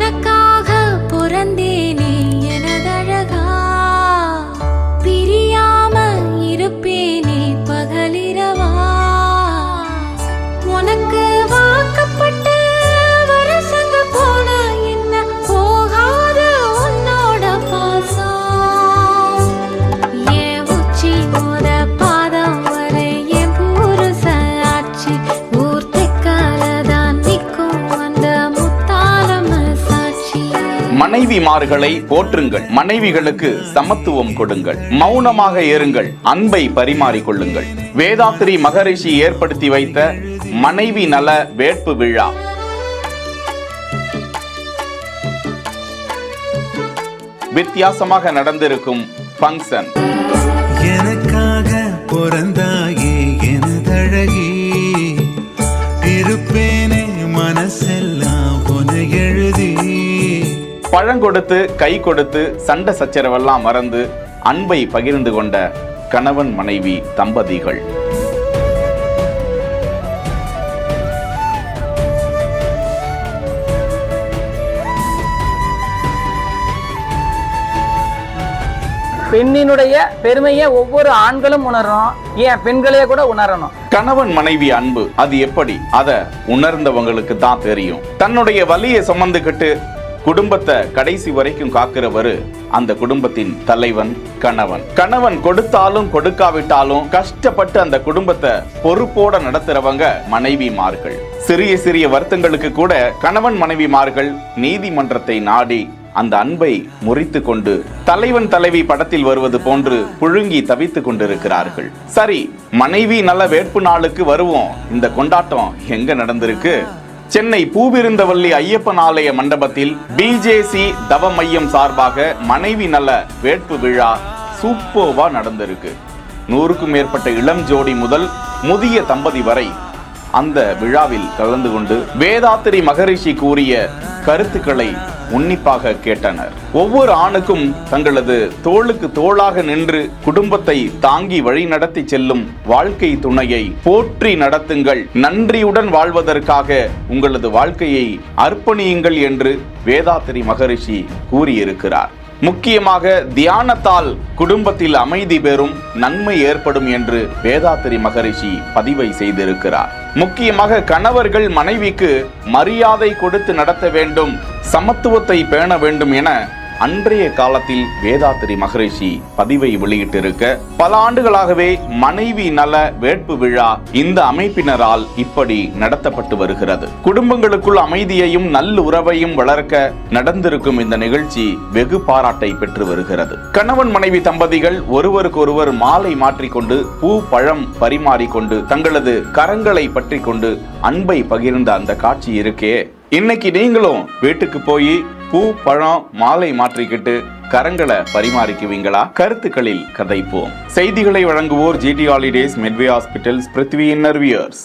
உனக்காக பிறந்தேனே எனதழகா, பிரியாம இருப்பேனே பகலிரவா. உனக்கு வாக்கப்பட்ட வருஷங்க போன என்ன போகாத உன்னோட பாசம். என் உச்சி மோத பாதம் வரை என் புருஷ ஆட்சி ஊர் தெக்காலதான் நிற்கும் அந்த முத்தாலம சாட்சி. மனைவிமார்களை போற்றுங்கள், மனைவிகளுக்கு சமத்துவம் கொடுங்கள், மௌனமாக ஏறுங்கள், அன்பை பரிமாறிக்கொள்ளுங்கள். வேதாத்ரி மகரிஷி ஏற்படுத்தி வைத்த மனைவி நல வேட்பு விழா. வித்தியாசமாக நடந்திருக்கும் ஃபங்க்ஷன். எனக்காக பிறந்தாயே எனதழகி, இருப்பேனே மனசெல்லாம் பொன எழுதி. பழங்கொடுத்து கை கொடுத்து சண்டை சச்சரவெல்லாம் மறந்து அன்பை பகிர்ந்து கொண்ட கணவன் மனைவி தம்பதிகள். பெண்ணினுடைய பெருமையை ஒவ்வொரு ஆண்களும் உணரணும், ஏன் பெண்களே கூட உணரணும். கணவன் மனைவி அன்பு அது எப்படி, அத உணர்ந்தவங்களுக்கு தான் தெரியும். தன்னுடைய வலியை சுமந்துக்கிட்டு குடும்பத்தை கடைசி வரைக்கும் காக்கிறவரு அந்த குடும்பத்தின் தலைவன் கணவன். கணவன் கொடுத்தாலும் கொடுக்காவிட்டாலும் கஷ்டப்பட்டு அந்த குடும்பத்தை பொறுப்போட நடத்துறவங்க மனைவிமார்கள். சிறிய சிறிய வருத்தங்களுக்கு கூட கணவன் மனைவிமார்கள் நீதிமன்றத்தை நாடி அந்த அன்பை முறித்து கொண்டு தலைவன் தலைவி படத்தில் வருவது போன்று புழுங்கி தவித்துக் கொண்டிருக்கிறார்கள். சரி, மனைவி நல்ல வேட்பு நாளுக்கு வருவோம். இந்த கொண்டாட்டம் எங்க நடந்திருக்கு? சென்னை பூவிருந்தவல்லி ஐயப்பன் ஆலய மண்டபத்தில் பிஜேசி தவ மையம் சார்பாக மனைவி நல வேட்பு விழா சூப்பர்வா நடந்திருக்கு. 100க்கும் மேற்பட்ட இளம் ஜோடி முதல் முதிய தம்பதி வரை அந்த விழாவில் கலந்து கொண்டு வேதாத்ரி மகரிஷி கூறிய கருத்துக்களை உன்னிப்பாக கேட்டனர். ஒவ்வொரு ஆணுக்கும் தங்களது தோளுக்கு தோளாக நின்று குடும்பத்தை தாங்கி வழி நடத்தி செல்லும் வாழ்க்கை துணையை போற்றி நடத்துங்கள், நன்றியுடன் வாழ்வதற்காக உங்களது வாழ்க்கையை அர்ப்பணியுங்கள் என்று வேதாத்ரி மகரிஷி கூறியிருக்கிறார். முக்கியமாக தியானத்தால் குடும்பத்தில் அமைதி பெறும், நன்மை ஏற்படும் என்று வேதாத்ரி மகரிஷி பதிவை செய்திருக்கிறார். முக்கியமாக கணவர்கள் மனைவிக்கு மரியாதை கொடுத்து நடத்த வேண்டும், சமத்துவத்தை பேண வேண்டும் என அன்றைய காலத்தில் வேதாத்ரி மகரிஷி பதிவை வெளியிட்டிருக்க, பல ஆண்டுகளாகவே மனைவி நல வேட்பு விழா இந்த அமைப்பினரால் இப்படி நடத்தப்பட்டு வருகிறது. குடும்பங்களுக்குள் அமைதியையும் நல்ல உறவையும் வளர்க்க நடந்திருக்கும் இந்த நிகழ்ச்சி வெகு பாராட்டை பெற்று வருகிறது. கணவன் மனைவி தம்பதிகள் ஒருவருக்கொருவர் மாலை மாற்றிக்கொண்டு பூ பழம் பரிமாறிக்கொண்டு தங்களது கரங்களை பற்றி கொண்டு அன்பை பகிர்ந்த அந்த காட்சி இருக்கே, இன்னைக்கு நீங்களும் வீட்டுக்கு போய் பூ பழம் மாலை மாற்றிக்கிட்டு கரங்களை பரிமாறிக்குவீங்களா? கருத்துக்களில் கதைப்போம். செய்திகளை வழங்குவோர் GT holidays, Medway hospitals, Prithvi இன்னர்வியர்ஸ்.